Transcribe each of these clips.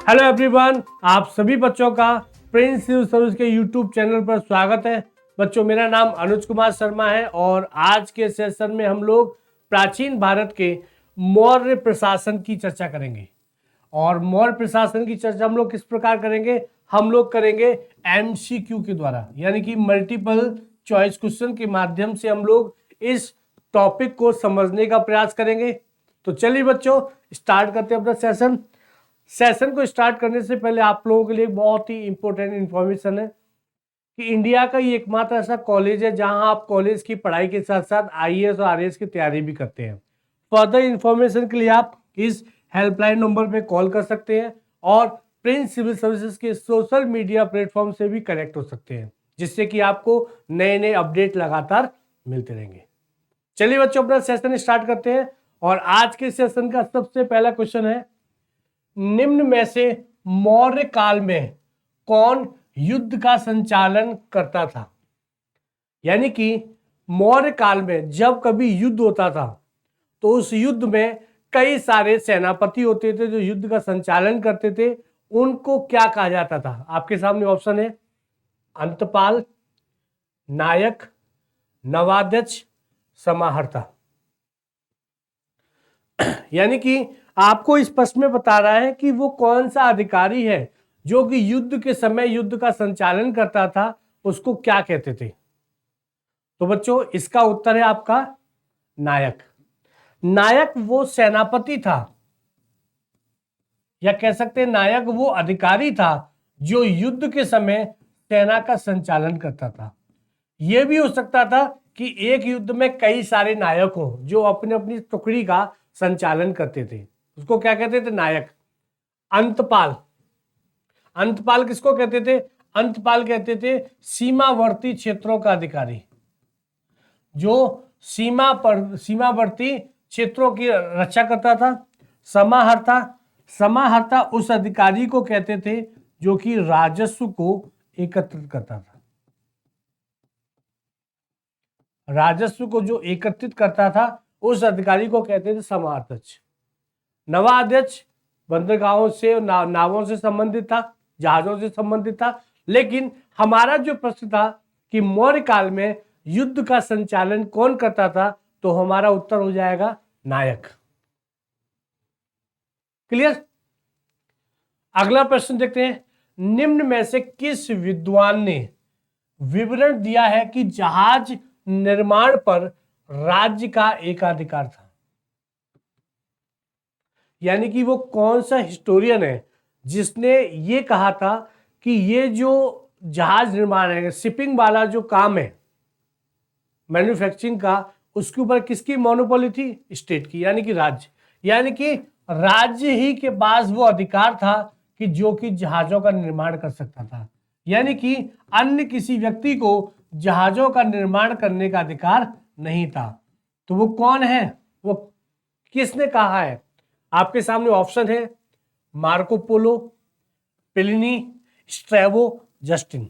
Hello everyone, आप सभी बच्चों का प्रिंस सिविल सर्विस के यूट्यूब चैनल पर स्वागत है। बच्चों, मेरा नाम अनुज कुमार शर्मा है और आज के सेशन में हम लोग प्राचीन भारत के मौर्य प्रशासन की चर्चा करेंगे। और मौर्य प्रशासन की चर्चा हम लोग किस प्रकार करेंगे? हम लोग करेंगे एमसीक्यू के द्वारा, यानी कि मल्टीपल चॉइस क्वेश्चन के माध्यम से हम लोग इस टॉपिक को समझने का प्रयास करेंगे। तो चलिए बच्चों, स्टार्ट करते हैं अपना सेशन को स्टार्ट करने से पहले आप लोगों के लिए बहुत ही इंपॉर्टेंट इंफॉर्मेशन है कि इंडिया का ये एकमात्र ऐसा कॉलेज है जहां आप कॉलेज की पढ़ाई के साथ साथ आईएएस और आरएएस की तैयारी भी करते हैं। फर्दर इंफॉर्मेशन के लिए आप इस हेल्पलाइन नंबर पे कॉल कर सकते हैं और प्रिंस सिविल सर्विसेज के सोशल मीडिया प्लेटफॉर्म से भी कनेक्ट हो सकते हैं, जिससे कि आपको नए नए अपडेट लगातार मिलते रहेंगे। चलिए बच्चों, अपना सेशन स्टार्ट करते हैं और आज के सेशन का सबसे पहला क्वेश्चन है, निम्न में से मौर्य काल में कौन युद्ध का संचालन करता था? यानी कि मौर्य काल में जब कभी युद्ध होता था तो उस युद्ध में कई सारे सेनापति होते थे जो युद्ध का संचालन करते थे। उनको क्या कहा जाता था? आपके सामने ऑप्शन है अंतपाल, नायक, नवाध्यक्ष, समाहर्ता। यानी कि आपको इस प्रश्न में बता रहा है कि वो कौन सा अधिकारी है जो कि युद्ध के समय युद्ध का संचालन करता था, उसको क्या कहते थे? तो बच्चों, इसका उत्तर है आपका नायक। नायक वो सेनापति था, या कह सकते हैं नायक वो अधिकारी था जो युद्ध के समय सेना का संचालन करता था। यह भी हो सकता था कि एक युद्ध में कई सारे नायक हो जो अपनी अपनी टुकड़ी का संचालन करते थे, उसको क्या कहते थे? नायक। अंतपाल, अंतपाल किसको कहते थे? अंतपाल कहते थे सीमावर्ती क्षेत्रों का अधिकारी, जो सीमावर्ती क्षेत्रों की रक्षा करता था। समाहर्ता, समाहर्ता उस अधिकारी को कहते थे जो कि राजस्व को एकत्रित करता था। राजस्व को जो एकत्रित करता था उस अधिकारी को कहते थे समाहर्ताध्यक्ष। नवाध्यक्ष बंदरगाहों से नावों से संबंधित था, जहाजों से संबंधित था। लेकिन हमारा जो प्रश्न था कि मौर्य काल में युद्ध का संचालन कौन करता था, तो हमारा उत्तर हो जाएगा नायक। क्लियर? अगला प्रश्न देखते हैं, निम्न में से किस विद्वान ने विवरण दिया है कि जहाज निर्माण पर राज्य का एकाधिकार था? यानी कि वो कौन सा हिस्टोरियन है जिसने ये कहा था कि ये जो जहाज निर्माण है, शिपिंग वाला जो काम है मैन्युफैक्चरिंग का, उसके ऊपर किसकी मोनोपोली थी? स्टेट की, यानी कि राज्य। यानी कि राज्य ही के पास वो अधिकार था कि जो कि जहाजों का निर्माण कर सकता था, यानी कि अन्य किसी व्यक्ति को जहाजों का निर्माण करने का अधिकार नहीं था। तो वो कौन है? वो किसने कहा है? आपके सामने ऑप्शन है Marco Polo, Pliny, Strabo, Justin.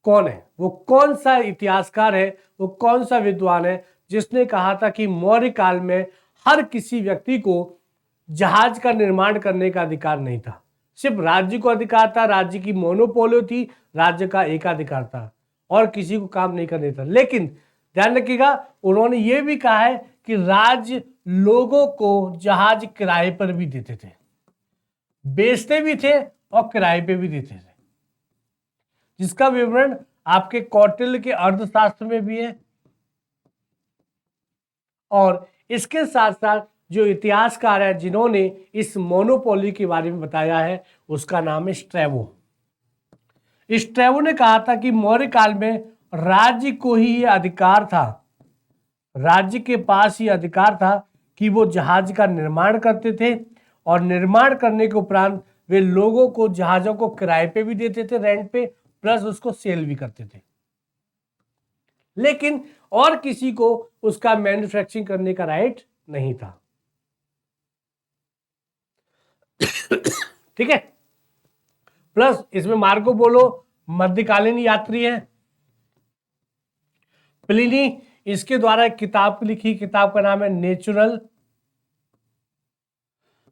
कौन है वो? कौन सा इतिहासकार है, वो कौन सा विद्वान है जिसने कहा था कि मौर्य काल में हर किसी व्यक्ति को जहाज का निर्माण करने का अधिकार नहीं था, सिर्फ राज्य को अधिकार था, राज्य की मोनोपोली थी, राज्य का एकाधिकार था और किसी को काम नहीं करने था। लेकिन ध्यान रखिएगा, उन्होंने ये भी कहा है कि राज्य लोगों को जहाज किराए पर भी देते थे, बेचते भी थे और किराए पे भी देते थे, जिसका विवरण आपके कौटिल्य के अर्थशास्त्र में भी है। और इसके साथ साथ जो इतिहासकार है जिन्होंने इस मोनोपोली के बारे में बताया है, उसका नाम है स्ट्रैबो। स्ट्रैबो ने कहा था कि मौर्य काल में राज्य को ही ये अधिकार था, राज्य के पास ही अधिकार था कि वो जहाज का निर्माण करते थे और निर्माण करने के उपरांत वे लोगों को जहाजों को किराए पे भी देते थे, रेंट पे, प्लस उसको सेल भी करते थे। लेकिन और किसी को उसका मैन्युफैक्चरिंग करने का राइट नहीं था। ठीक है? प्लस इसमें मार्को पोलो मध्यकालीन यात्री है। प्लिनी, इसके द्वारा एक किताब लिखी, किताब का नाम है natural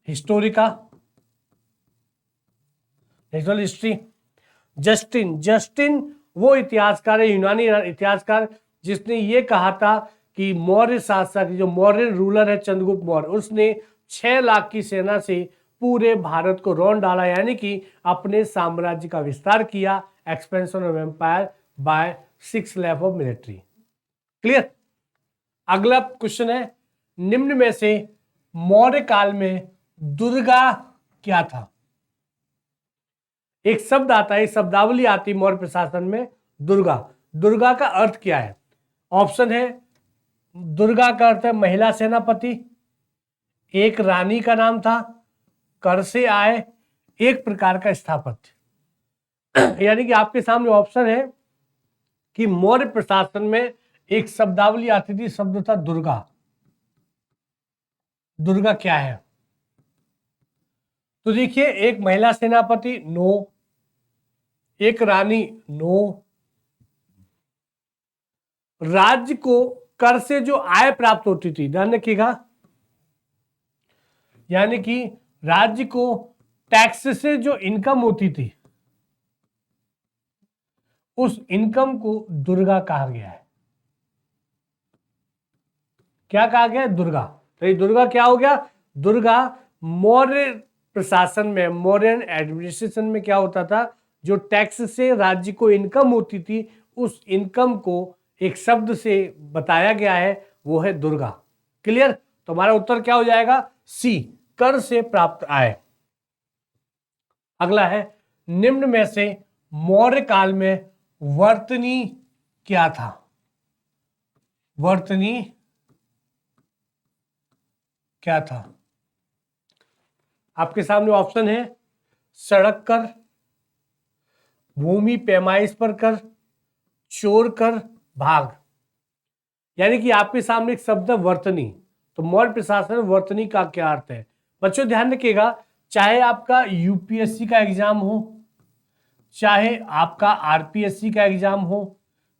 Historica, natural history. Justin, Justin वो इतिहासकार है, यूनानी इतिहासकार, जिसने ये कहा था कि मौर्य शासक जो मौर्य रूलर है चंद्रगुप्त मौर्य, उसने 6 लाख की सेना से पूरे भारत को रौंद डाला, यानी कि अपने साम्राज्य का विस्तार किया, expansion of empire by 6 lakh of military. Clear. अगला क्वेश्चन है, निम्न में से मौर्य काल में दुर्गा क्या था? एक शब्द आता है, एक शब्दावली आती मौर्य प्रशासन में, दुर्गा। दुर्गा का अर्थ क्या है? ऑप्शन है, दुर्गा का अर्थ है महिला सेनापति, एक रानी का नाम था, कर से आए, एक प्रकार का स्थापत्य। यानी कि आपके सामने ऑप्शन है कि मौर्य प्रशासन में एक शब्दावली आती थी, शब्द था दुर्गा। दुर्गा क्या है? तो देखिए, एक महिला सेनापति, नो। एक रानी, नो। राज्य को कर से जो आय प्राप्त होती थी, ध्यान रखिएगा, यानी कि राज्य को टैक्स से जो इनकम होती थी, उस इनकम को दुर्गा कहा गया है। क्या कहा गया है? दुर्गा। तो ये दुर्गा क्या हो गया? दुर्गा मौर्य प्रशासन में, मौर्यन एडमिनिस्ट्रेशन में क्या होता था, जो टैक्स से राज्य को इनकम होती थी, उस इनकम को एक शब्द से बताया गया है, वो है दुर्गा। क्लियर। तो हमारा उत्तर क्या हो जाएगा? सी, कर से प्राप्त आय। अगला है, निम्न में से मौर्य काल में वर्तनी क्या था? वर्तनी क्या था? आपके सामने ऑप्शन है, सड़क कर, भूमि पैमाइश पर कर, चोर कर, भाग। यानी कि आपके सामने एक शब्द है वर्तनी। तो मौर्य प्रशासन में वर्तनी का क्या अर्थ है? बच्चों ध्यान रखिएगा, चाहे आपका यूपीएससी का एग्जाम हो, चाहे आपका आरपीएससी का एग्जाम हो,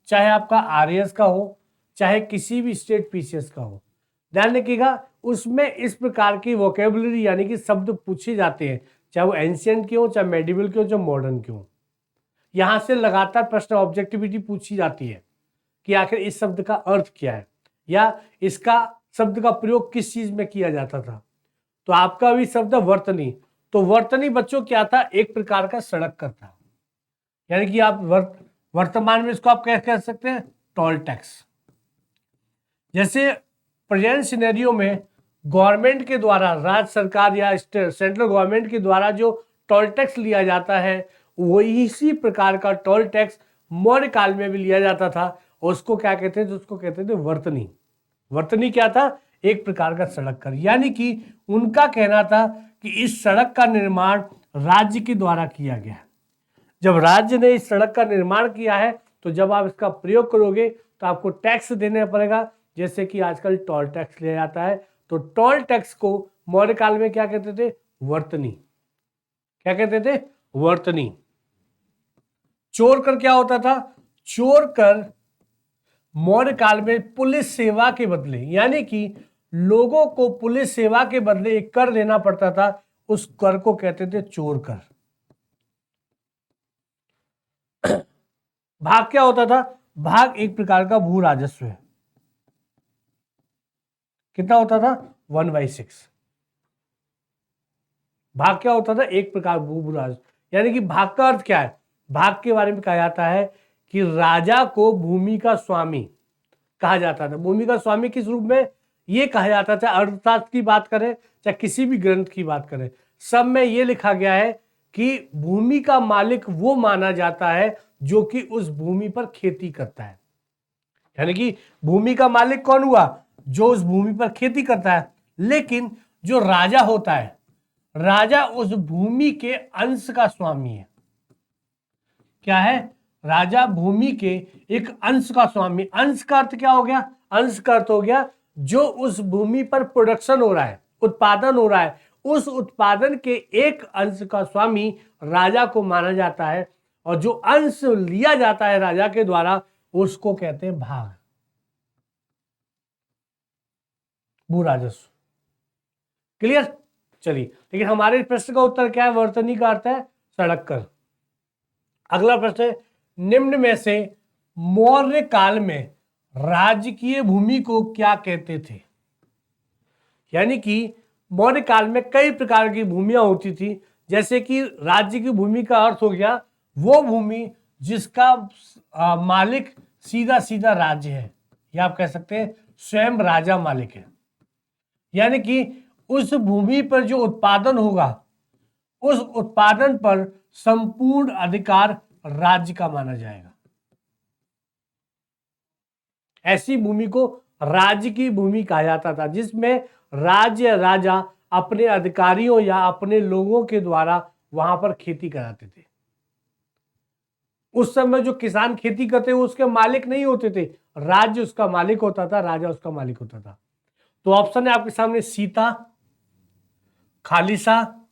चाहे आपका आरएएस का हो, चाहे किसी भी स्टेट पीसीएस का हो, ध्यान रखिएगा, उसमें इस प्रकार की वोकेबुलरी यानी कि शब्द पूछे जाते हैं, चाहे वो एंशिएंट के हो, चाहे मेडिवल के हो, चाहे मॉडर्न के हो। यहां से लगातार प्रश्न ऑब्जेक्टिविटी पूछी जाती है कि आखिर इस शब्द का अर्थ क्या है, या इसका शब्द का प्रयोग किस चीज में किया जाता था। तो आपका भी शब्द वर्तनी। तो वर्तनी बच्चों क्या था? एक प्रकार का सड़क कर था, यानी कि आप वर्तमान में इसको आप क्या कह सकते हैं? Toll tax. जैसे प्रेजेंट सिनेरियो में गवर्नमेंट के द्वारा, राज्य सरकार या सेंट्रल गवर्नमेंट के द्वारा जो टोल टैक्स लिया जाता है, वही इसी प्रकार का टोल टैक्स मौर्य काल में भी लिया जाता था। उसको क्या कहते थे? उसको कहते थे वर्तनी। वर्तनी क्या था? एक प्रकार का सड़क कर। यानी कि उनका कहना था कि इस सड़क का निर्माण राज्य के द्वारा किया गया। जब राज्य ने इस सड़क का निर्माण किया है, तो जब आप इसका प्रयोग करोगे तो आपको टैक्स देना पड़ेगा, जैसे कि आजकल टोल टैक्स लिया जाता है। तो टोल टैक्स को मौर्य काल में क्या कहते थे? वर्तनी। क्या कहते थे? वर्तनी। चोर कर क्या होता था? चोर कर मौर्य काल में पुलिस सेवा के बदले, यानी कि लोगों को पुलिस सेवा के बदले एक कर देना पड़ता था, उस कर को कहते थे चोर कर। भाग क्या होता था? भाग एक प्रकार का भू राजस्व है। कितना होता था? 1/6। भाग क्या होता था? एक प्रकार भू राजस्व। यानी कि भाग का अर्थ क्या है? भाग के बारे में कहा जाता है कि राजा को भूमि का स्वामी कहा जाता था। भूमि का स्वामी किस रूप में? ये कहा जाता था, अर्थशास्त्र की बात करें चाहे किसी भी ग्रंथ की बात करें, सब में ये लिखा गया है कि भूमि का मालिक वो माना जाता है जो कि उस भूमि पर खेती करता है। यानी कि भूमि का मालिक कौन हुआ? जो उस भूमि पर खेती करता है। लेकिन जो राजा होता है, राजा उस भूमि के अंश का स्वामी है। क्या है? राजा भूमि के एक अंश का स्वामी। अंश का अर्थ क्या हो गया? अंश का अर्थ हो गया जो उस भूमि पर प्रोडक्शन हो रहा है, उत्पादन हो रहा है, उस उत्पादन के एक अंश का स्वामी राजा को माना जाता है। और जो अंश लिया जाता है राजा के द्वारा, उसको कहते हैं भाग, भू राजस्व। क्लियर। चलिए, लेकिन हमारे इस प्रश्न का उत्तर क्या है? वर्तनी का अर्थ है सड़क कर। अगला प्रश्न है, निम्न में से मौर्य काल में राजकीय भूमि को क्या कहते थे? यानी कि मौर्य काल में कई प्रकार की भूमियां होती थी, जैसे कि राज्य की भूमि का अर्थ हो गया वो भूमि जिसका मालिक सीधा सीधा राज्य है, या आप कह सकते हैं स्वयं राजा मालिक है। यानी कि उस भूमि पर जो उत्पादन होगा उस उत्पादन पर संपूर्ण अधिकार राज्य का माना जाएगा। ऐसी भूमि को राज्य की भूमि कहा जाता था, जिसमें राज्य राजा अपने अधिकारियों या अपने लोगों के द्वारा वहां पर खेती कराते थे। उस समय जो किसान खेती करते वो उसके मालिक नहीं होते थे, राज्य उसका मालिक होता था, राजा उसका मालिक होता था। तो ऑप्शन है आपके सामने सीता, खालिसा,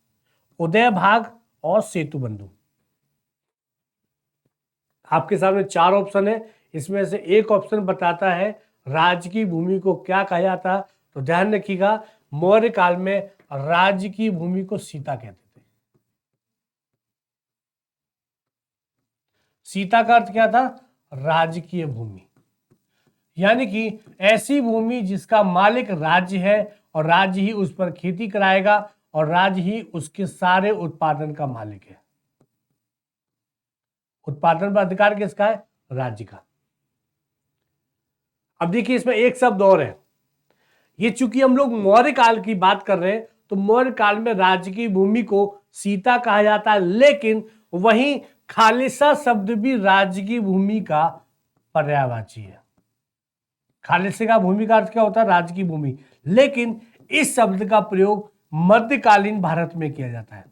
उदय भाग और सेतु बंधु। आपके सामने 4 ऑप्शन है, इसमें से एक ऑप्शन बताता है राज्य की भूमि को क्या कहा जाता। तो ध्यान रखिएगा, मौर्य काल में राज्य की भूमि को सीता कहते थे। सीता का अर्थ क्या था? राजकीय भूमि, यानी कि ऐसी भूमि जिसका मालिक राज्य है और राज्य ही उस पर खेती कराएगा और राज्य ही उसके सारे उत्पादन का मालिक है। उत्पादन पर अधिकार किसका है? राज्य का। अब देखिए इसमें एक शब्द और है, ये चूंकि हम लोग मौर्य काल की बात कर रहे हैं तो मौर्य काल में राज्य की भूमि को सीता कहा जाता है, लेकिन वहीं खालिसा शब्द भी राज्य की भूमि का पर्यायवाची है। खालिसा का भूमि का अर्थ क्या होता है? राज्य की भूमि, लेकिन इस शब्द का प्रयोग मध्यकालीन भारत में किया जाता है।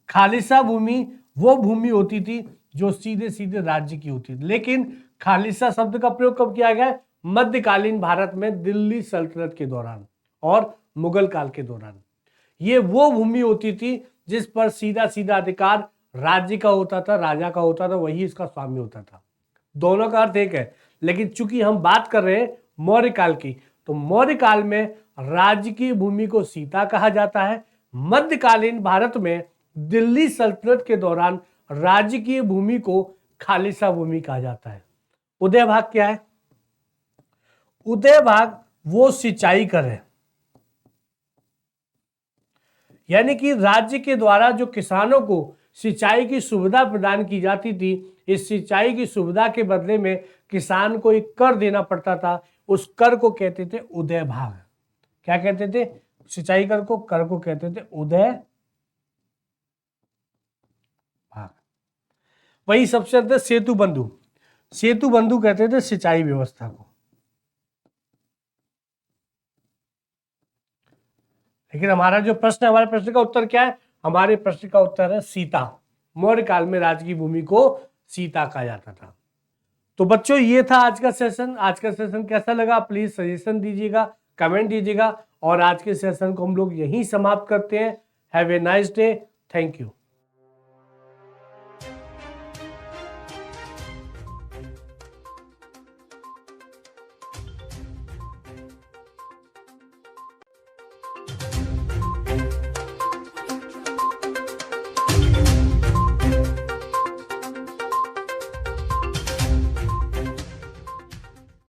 खालिसा भूमि वो भूमि होती थी जो सीधे सीधे राज्य की होती थी, लेकिन खालिसा शब्द का प्रयोग कब किया गया? मध्यकालीन भारत में दिल्ली सल्तनत के दौरान और मुगल काल के दौरान। ये वो भूमि होती थी जिस पर सीधा सीधा अधिकार राज्य का होता था, राजा का होता था, वही इसका स्वामी होता था। दोनों का अर्थ एक है, लेकिन चूंकि हम बात कर रहे हैं मौर्य काल की, तो मौर्य काल में राज्य की भूमि को सीता कहा जाता है। मध्यकालीन भारत में दिल्ली सल्तनत के दौरान राज्य की भूमि को खालिसा भूमि कहा जाता है। उदय भाग क्या है? उदय भाग वो सिंचाई कर है, यानी कि राज्य के द्वारा जो किसानों को सिंचाई की सुविधा प्रदान की जाती थी, इस सिंचाई की सुविधा के बदले में किसान को एक कर देना पड़ता था, उस कर को कहते थे उदय भाग। क्या कहते थे? सिंचाई कर को कहते थे उदय भाग। वही सबसे अंत सेतु बंधु, सेतु बंधु कहते थे सिंचाई व्यवस्था को। लेकिन हमारा जो प्रश्न है, हमारे प्रश्न का उत्तर क्या है? हमारे प्रश्न का उत्तर है सीता। मौर्य काल में राज्य की भूमि को सीता कहा जाता था। तो बच्चों ये था आज का सेशन। आज का सेशन कैसा लगा प्लीज सजेशन दीजिएगा, कमेंट दीजिएगा, और आज के सेशन को हम लोग यहीं समाप्त करते हैं। Have a nice day, thank you.